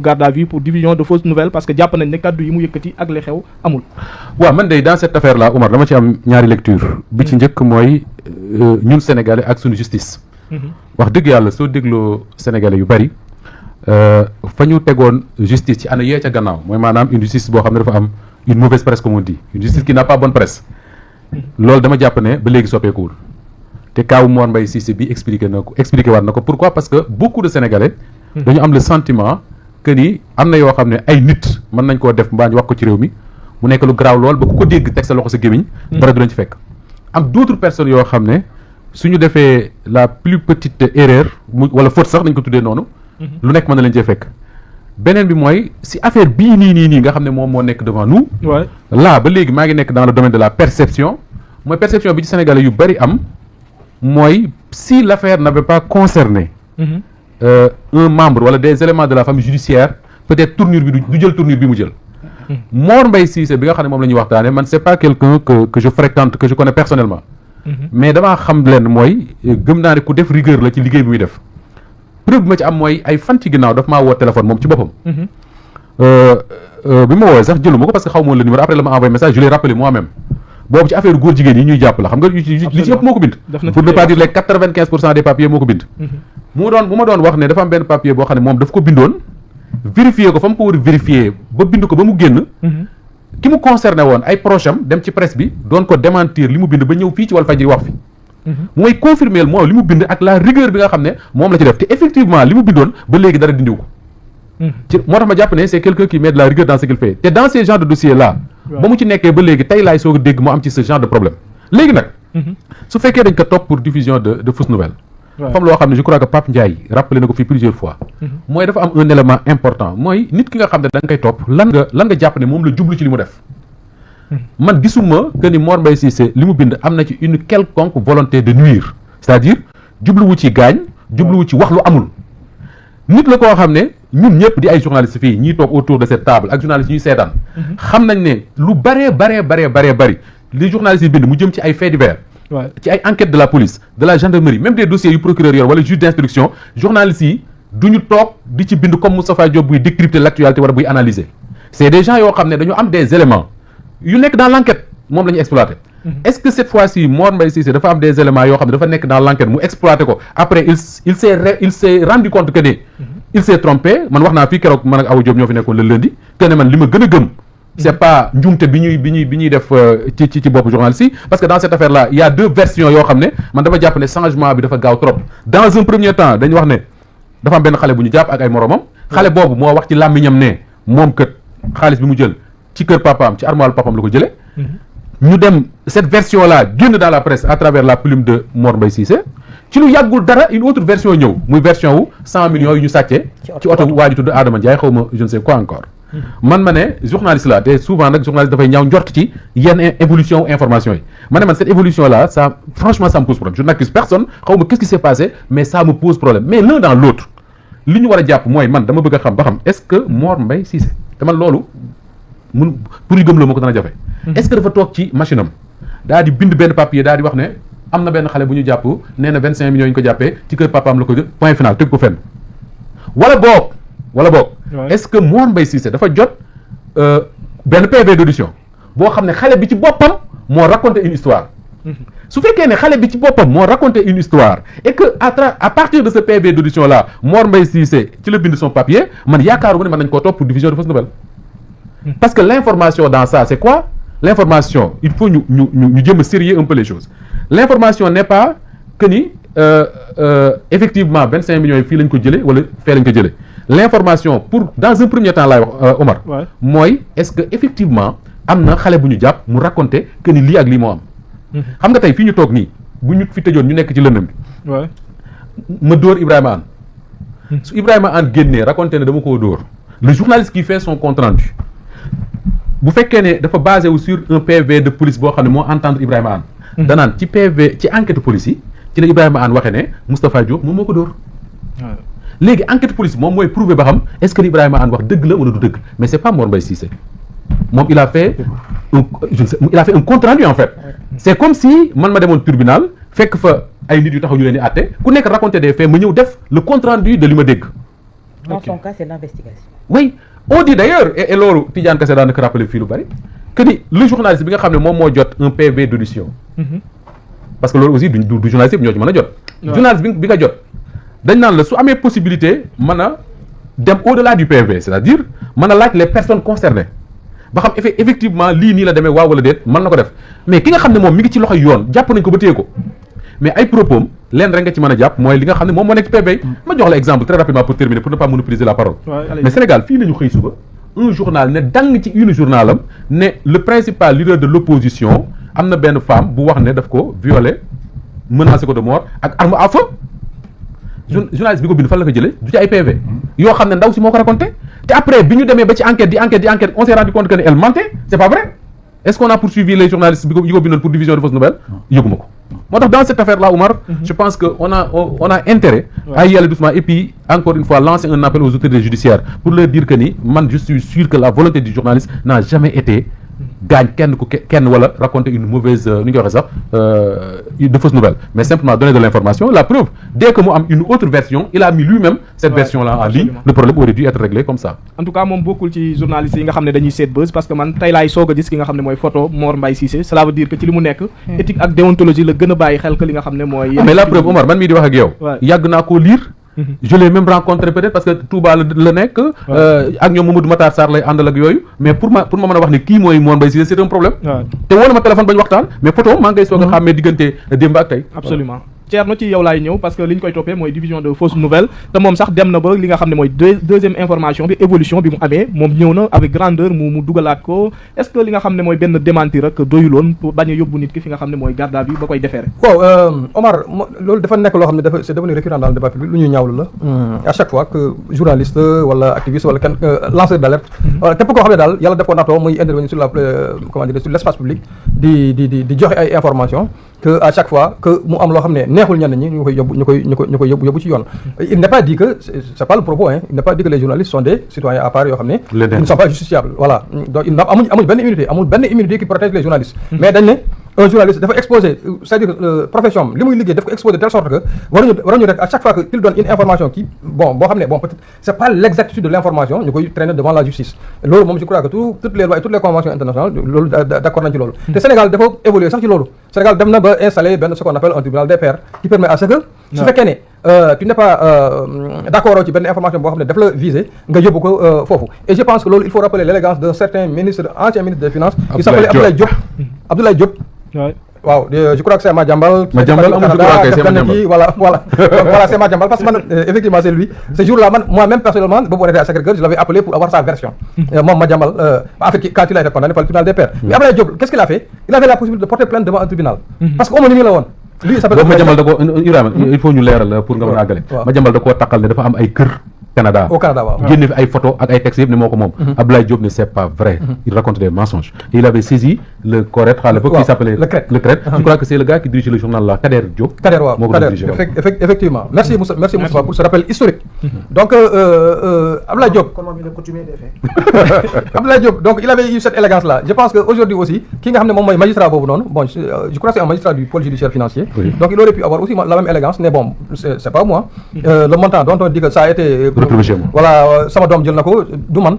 garde à vue pour diffusion de fausses nouvelles parce que jàpp nañ ne kaddu yi mu yëkkati ak li xew amul. waaw man de dans cette affaire là Omar dama ci am ñaari lecture bi ci njëkk mooy ñun sénégalais ak suñu justice. wax dëgg yàlla soo dégloo sénégalais yu bari fa ñu tegoon justice ci année yee ca gannaaw mooy maanaam une justice boo xam ne dafa am une mauvaise presse comme on dit une justice qui n'a pas bonne presse. loolu dama jàpp ne ba léegi soppeekuwul te kaawu Mor Mbaye Cissé bi expliqué waat na ko pourquoi parce que beaucoup de sénégalais. dañu am le sentiment que ni am na yoo xam ne ay nit mën nañ koo def mbaa ñu wax ko ci réew mi mu nekk lu garaaw lool ba ku ko dégg teg sa loxo sa gémmiñ dara du lañ ci fekk. am d'autres personnes yoo xam ne suñu defee la plus petite erreur wala faute sax nañ ko tuddee noonu. lu nekk mën na leen cee fekk. beneen bi mooy si affaire bii nii nga xam ne moom moo nekk devant nous. là ba léegi maa ngi nekk dans le domaine de la perception mooy perception bi ci sénégalais yu bari am mooy si l'affaire n'avait pas concerné. Un membre wala des éléments de la famille judiciaire peut-être tournure bi du jël tournure bi mu jël. Mor Mbaye Cissé bi nga xam ne moom la ñuy waxtaane man c'est pas quelqu'un que je fréquente que je connais personnellement. mais damaa xam leen mooy gëm naa ne ku def rigueur la ci liggéey bi muy def. preuve bi ma ci am mooy ay fan ci ginnaaw daf maa woo téléphone moom ci boppam. bi ma woowee sax jëluma ko parce que xaw ma woon le numéro après la ma envoyé message je l'ai rappelé moi-même. boobu ci affaire góor jigéen yi ñuy jàpp la xam nga li ci ëpp moo ko bind pour ne pas dire les 95% des papiers moo ko bind bu ma doon wax ne dafa am benn papier boo xam ne moom daf ko bindoon vérifier ko fa mu ko war a vérifier ba bind ko ba mu génn ki mu concerné woon ay proche am dem ci presse bi doon ko démentir li mu bind ba ñëw fii ci Walfadjri wax fi mooy confirmer moom li mu bind ak la rigueur bi nga xam ne moom la ci def te effectivement li mu bindoon ba léegi dara dindiw ko ci moo tax ma jàpp ne c'est quelqu'un qui met de la rigueur dans ce qu'il fait te dans ces genres de dossiers là ba mu ci nekkee ba léegi tey laay soog a dégg mu am ci ce genre de problème léegi nag su fekkee dañ ko topp pour diffusion de fausses nouvelles comme loo xam ne je crois que Pape Ndiaye rappelé na ko fii plusieurs fois mooy dafa am un élément important mooy nit ki nga xam ne da nga koy topp lan nga jàpp ne moom la jublu ci li mu def man gisuma que ni Mor Mbaye Cissé li mu bind am na ci une quelconque volonté de nuire c'est-à-dire jubluwu ci gaañ jubluwu ci wax lu amul nit la koo xam ne ñun ñëpp di ay journalistes fii ñiy toog autour de cette table ak journalistes ñuy seetaan xam nañ ne lu bari li journalistes yi bind mu jëm ci ay faits divers ci ay enquêtes de la police de la gendarmerie même des dossiers yu procureur yor wala juge d'instruction journalistes yi duñu toog di ci bind comme Moustapha Diop buy décrypter l'actualité wala buy analyser c'est des gens yoo xam ne dañu am des éléments yu nekk dans l'enquête moom la ñu exploité est-ce que cette fois-ci Mor Mbaye Cissé dafa am des éléments yoo xam ne dafa nekk dans l'enquête mu exploité ko après il s'est rendu compte que ne il s'est trompé man wax naa fii keroog man ak Awa Diop ñoo fi nekkoon le lundi que ne man li ma gën a gëm c'est pas njuumte bi ñuy def ci bopp journaliste yi parce que dans cette affaire là il y a deux versions yoo xam ne man dama jàpp ne changement bi dafa gaaw trop dans un premier temps dañu wax ne dafa am benn xale bu ñu jàpp ak ay moromam xale boobu moo wax ci làmmiñam ne moom kët xaalis bi mu jël ci kër papaam ci armoire papaam la ko jëlee ñu dem cette version là génn dans la presse à travers la plume de Mor Mbaye Cissé ci lu yàggul dara une autre version ñëw muy version wu 100 millions yu ñu sàccee ci oto waa ji tudd Adama Ndiaye xaw ma je ne sais quoi encore man ma ne journaliste la te souvent nag journaliste dafay ñaaw njort ci yenn évolution information yi ma ne man cette évolution là ça franchement ça me pose problème je n'accuse personne xaw ma qu'est-ce qui s'est passé mais ça me pose problème mais l'un dans l'autre li ñu war a jàpp mooy man dama bëgg a xam ba xam est-ce que Mor Mbaye Cissé te man loolu mun pour ñu gëm loo ma ko dana jafe est-ce que dafa toog ci machine am daa di bind benn papier daa di wax ne am na benn xale bu ñu jàpp nee na 25 millions yi ñu ko jàppee ci kër papaam la ko jël point final tëgg ko fenn wala boog est-ce que Mor Mbaye Cissé dafa jot benn PV d'audition boo xam ne xale bi ci boppam moo raconté une histoire su fekkee ne xale bi ci boppam moo raconté une histoire et que à partir de ce PV d'audition là Mor Mbaye Cissé ci la bind son papier man yaakaaruma ne mën nañ koo topp pour diffusion de fausses nouvelles parce que l'information dans ça c'est quoi l'information il faut ñu jéem a sérieux un peu les choses l'information n'est pas que ni effectivement 25 millions yi fii lañ ko jëlee wala fee lañ ko jëlee l'information pour dans un premier temps laay wax Omar mooy est-ce que effectivement am na xale bu ñu jàpp mu raconter que ni lii ak lii moo am xam nga tey fii ñu toog nii bu ñu fi tëjoon ñu nekk ci lëndëm bi ma dóor Ibrahima Anne su Ibrahima Anne génnee raconter ne dama koo dóor le journaliste qui fait son compte rendu bu fekkee ne dafa basé wu sur un PV de police boo xam ne moo entendre Ibrahima Anne danaan ci PV ci enquête police yi ci la Ibrahima Anne waxee ne Moustapha Diop moom moo ko dóor léegi enquête police moom mooy prouver ba xam est-ce que Ibrahima Anne wax dëgg la wala du dëgg mais c'est pas Mor Mbaye Cissé moom il a fait un compte rendu en fait c'est comme si man ma demoon tribunal fekk fa ay nit yu taxaw ñu leen di àtte ku nekk raconter des faits ma ñëw def le compte rendu de li ma dégg Dans son cas, c'est l'investigation. Oui, on dit d'ailleurs et loolu Tidiane Kassé daanaka rappelé fii lu bari que ni le journaliste bi nga xam ne moom moo jot un PV d'audition. parce que loolu aussi du journaliste bi ñoo ci mën a jot. journaliste bi nga jot dañ naan la su amee possibilité mën a dem au-delà du PV c'est-à-dire mën a laaj les personnes concernées ba xam effectivement lii nii la demee waaw wala déet mën na ko def mais ki nga xam ne moom mi ngi ci loxoy yoon jàpp nañ ko ba téye ko mais ay propos leen rek nga ci mën a jàpp mooy li nga xam ne moom moo nekk ci PV. ma jox la exemple très rapidement pour terminer pour ne pas monopoliser la parole. mais Sénégal fii la ñu xëy suba un journal ne dang ci une journalam ne le principal leader de l'opposition am na benn femme bu wax ne daf ko violé menacé ko de mort ak arme à feu. journaliste bi ko bind fan la ko jëlee du ci ay PV yoo xam ne ndaw si moo ko raconté te après bi ñu demee ba ci enquête di enquête on s'est rendu compte que ne elle mentait c'est pas vrai est-ce qu'on a poursuivi les journalistes yi ko bindoon pour diffusion de fausses nouvelles yëguma ko moo tax dans cette affaire là Oumar je pense que on a intérêt à y aller doucement et puis encore une fois lancer un appel aux autorités judiciaires pour leur dire que ni man je suis sûr que la volonté du journaliste n'a jamais été gaañ kenn wala raconter une mauvaise ni ñu waxee sax de fausse nouvelle mais simplement donner de l'information la preuve dès que mu am une autre version il a mis lui-même cette version là en ligne le problème aurait dû être réglé comme ça en tout cas moom bokkul ci journalistes yi nga xam ne dañuy seet buzz parce que man tey laay soog a gis ki nga xam ne mooy photo Mor Mbaye Cissé cela veut dire que ci li mu nekk éthique ak déontologie la gën a bàyyi xel que li nga xam ne mooy mais la preuve Omar man mii di wax ak yow yàgg naa koo lire je l'ai même rencontré peut-être parce que Touba la nekk ak ñoom Mamadou Matar Sarr lay àndal ak yooyu mais pour ma mën a wax ne kii mooy Mor Mbaye Cissé c'est un problème te woo na ma téléphone bañ waxtaan mais photo maa ngay soog a xàmmee diggante démb ak tey absolument Thierno ci yow laay ñëw parce que li ñu koy toppee mooy diffusion de fausses nouvelles te moom sax dem na ba li nga xam ne mooy deuxième information bi évolution bi mu amee moom ñëw na avec grandeur mu dugalaat ko est-ce que li nga xam ne mooy benn démenti rek doyuloon pour bañ a yóbbu nit ki fi nga xam ne mooy garde à vue ba koy defeere waaw Omar loolu dafa nekk loo xam ne dafa c'est devenu récurrent dans le débat public lu ñuy ñaawlu la à chaque fois que journaliste wala activiste wala kenn lanceur d'alerte wala képp koo xam ne daal yàlla def ko natoo muy intervenir sur la comment dire sur l'espace public di joxe ay informations que à chaque fois que mu am loo xam ne neexul ñenn ñi ñu koy yóbbu ci yoon il n'est pas dit que c'est pas le propos hein il n'est pas dit que les journalistes sont des citoyens à part yoo xam ne ils ne sont pas justiciables voilà donc amuñ benn immunité qui protège les journalistes mais dañ ne un journaliste dafa exposé c'est-à-dire profession li muy liggéey daf ko exposé de telle sorte que waruñu rek à chaque fois que il donne une information qui boo xam ne peut-être c'est pas l'exactitude de l'information ñu koy traîner devant la justice loolu moom je crois que toutes les lois et toutes les conventions internationales loolu d'accord nañ ci loolu te Sénégal dafa évoluer sax ci loolu Sénégal dem na ba installer benn ce qu'on appelle un tribunal des pairs qui permet à ce que su fekkee ne tu n'es pas d'accord ci benn information boo xam ne daf la viser nga yóbbu ko foofu et je pense que loolu il faut rappeler l'élégance d'un certain ancien ministre des finances qui s'appelait Abdoulaye Diop waaw je crois que c'est Madiambal voilà c'est Madiambal parce que man effectivement c'est lui ce jour-là moi-même personnellement boobu on était à Sacré-Cœur je l'avais appelé pour avoir sa version moom Madiambal en fait quand il a été condamné par le tribunal des pairs mais Abdoulaye Diop qu'est-ce qu'il a fait il avait la possibilité de porter plainte devant un tribunal parce que homonyme la woon lui ça peut Madiambal da ko Ibrahima il faut ñu leeral pour nga mën a àggale Madiambal da koo taqal ne dafa am ay kër Canada au Canada waaw génne fi ay photos ak ay textes yëpp ne moo ko moom Abdoulaye Diop ne c'est pas vrai il raconte des mensonges et il avait saisi le CORED à l'époque qui s'appelait le CRED je crois que c'est le gars qui dirige le journal là Kader Diop waaw moo ko dirigé effectivement merci Moussa pour ce rappel historique donc Abdoulaye Diop Abdoulaye Diop donc il avait eu cette élégance là je pense que aujourd'hui aussi ki nga xam ne moom mooy magistrat boobu noonu bon je crois que c'est un magistrat du pôle judiciaire financier donc il aurait pu avoir aussi la même élégance mais bon c'est pas moi le montant dont on dit que ça a été voilà sama doom jël na ko du man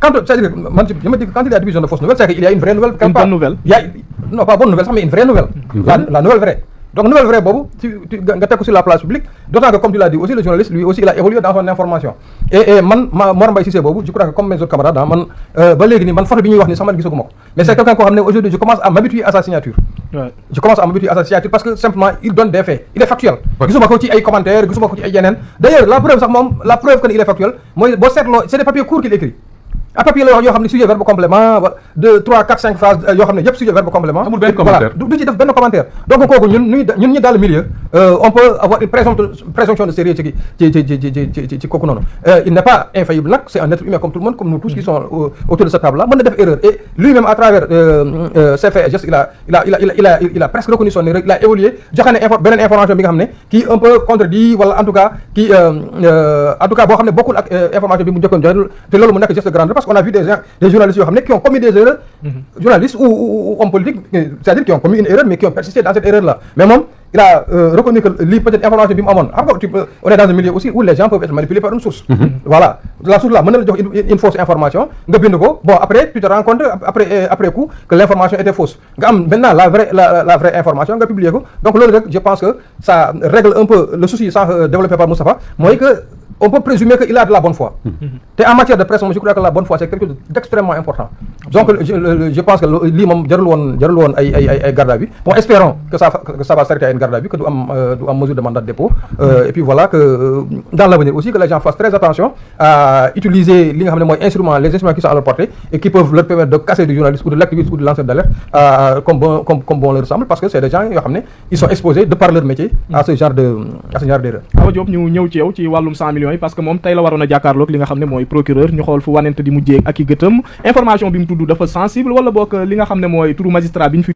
quand c'est-à-dire man je me dis que quand il y a diffusion de fausses nouvelles c'est qu'il y a une vraie nouvelle une bonne nouvelle non pas bonne nouvelle sax mais une vraie nouvelle la nouvelle vraie donc nouvelle vraie boobu nga teg ko sur la place publique d'autant que comme tu l'as dit aussi le journaliste lui aussi il a évolué dans son information et man Mor Mbaye Cissé boobu je crois que comme mes autres camarades man ba léegi nii man photo bi ñuy wax ni sax man gisaguma ko mais c'est quelqu'un koo xam ne aujourd'hui je commence à m'habituer à sa signature parce que simplement il donne des faits il est factuel gisuma ko ci ay commentaires gisuma ko ci ay yeneen d'ailleurs la preuve sax moom la preuve que il est factuel mooy boo seetloo c'est des papiers courts qu'il écrit à papier la wax yoo xam ne sujet verbe complément 2 3 4 5 phrases yoo xam ne yëpp sujet verbe complément amul benn commentaire du ci def benn commentaire donc kooku ñun ñi dans le milieu on peut avoir une présomption de sérieux ci kooku noonu il n'est pas infaillible nag c'est un être humain comme tout le monde comme nous tous qui sont autour de cette table là mën na def erreur et lui-même à travers ses faits et gestes il a presque reconnu son erreur il a évolué joxe ne beneen information bi nga xam ne qui un peu contredit wala en tout cas qui en tout cas boo xam ne bokkul ak information bi mu jokkoon joxe te loolu mu nekk geste de grandeur parce qu'on a vu des journalistes yoo xam ne qui ont commis des erreurs journalistes ou hommes politiques c'est-à-dire qui ont commis une erreur mais qui ont persisté dans cette erreur là mais moom il a reconnu que lii peut-être information bi mu amoon xam nga on est dans un milieu aussi où les gens peuvent être manipulés par une source voilà la source là mën na la jox une fausse information nga bind ko bon après tu te rends compte après coup que l'information était fausse nga am maintenant la vraie information nga publier ko donc loolu rek je pense que ça règle un peu le souci sans développé par Moustapha mooy que on peut présumer qu'il a de la bonne foi. Et en matière de presse, je crois que la bonne foi, c'est quelque chose d'extrêmement important. Donc, je pense que lii moom jarul woon ay garde à vue. Bon, espérons que ça va s'arrêter à une garde à vue, que du am mesure de mandat de dépôt. Et puis voilà, que dans l'avenir aussi, que les gens fassent très attention à utiliser les instruments qui sont à leur portée et qui peuvent leur permettre de casser du journaliste ou de l'activiste ou de lanceur d'alerte comme bon leur semble, parce que c'est des gens ils sont exposés de par leur métier à ce genre d'erreur. Awa Diop ñu ñëw ci yow ci wàllum 100 millions parce que moom tey la waroon a jàkkaarloog li nga xam ne mooy procureur ñu xool fu wanente di mujjee ak i gëtëm information bi mu tudd dafa sensible wala boog li nga xam ne mooy turu magistrat bi ñu fi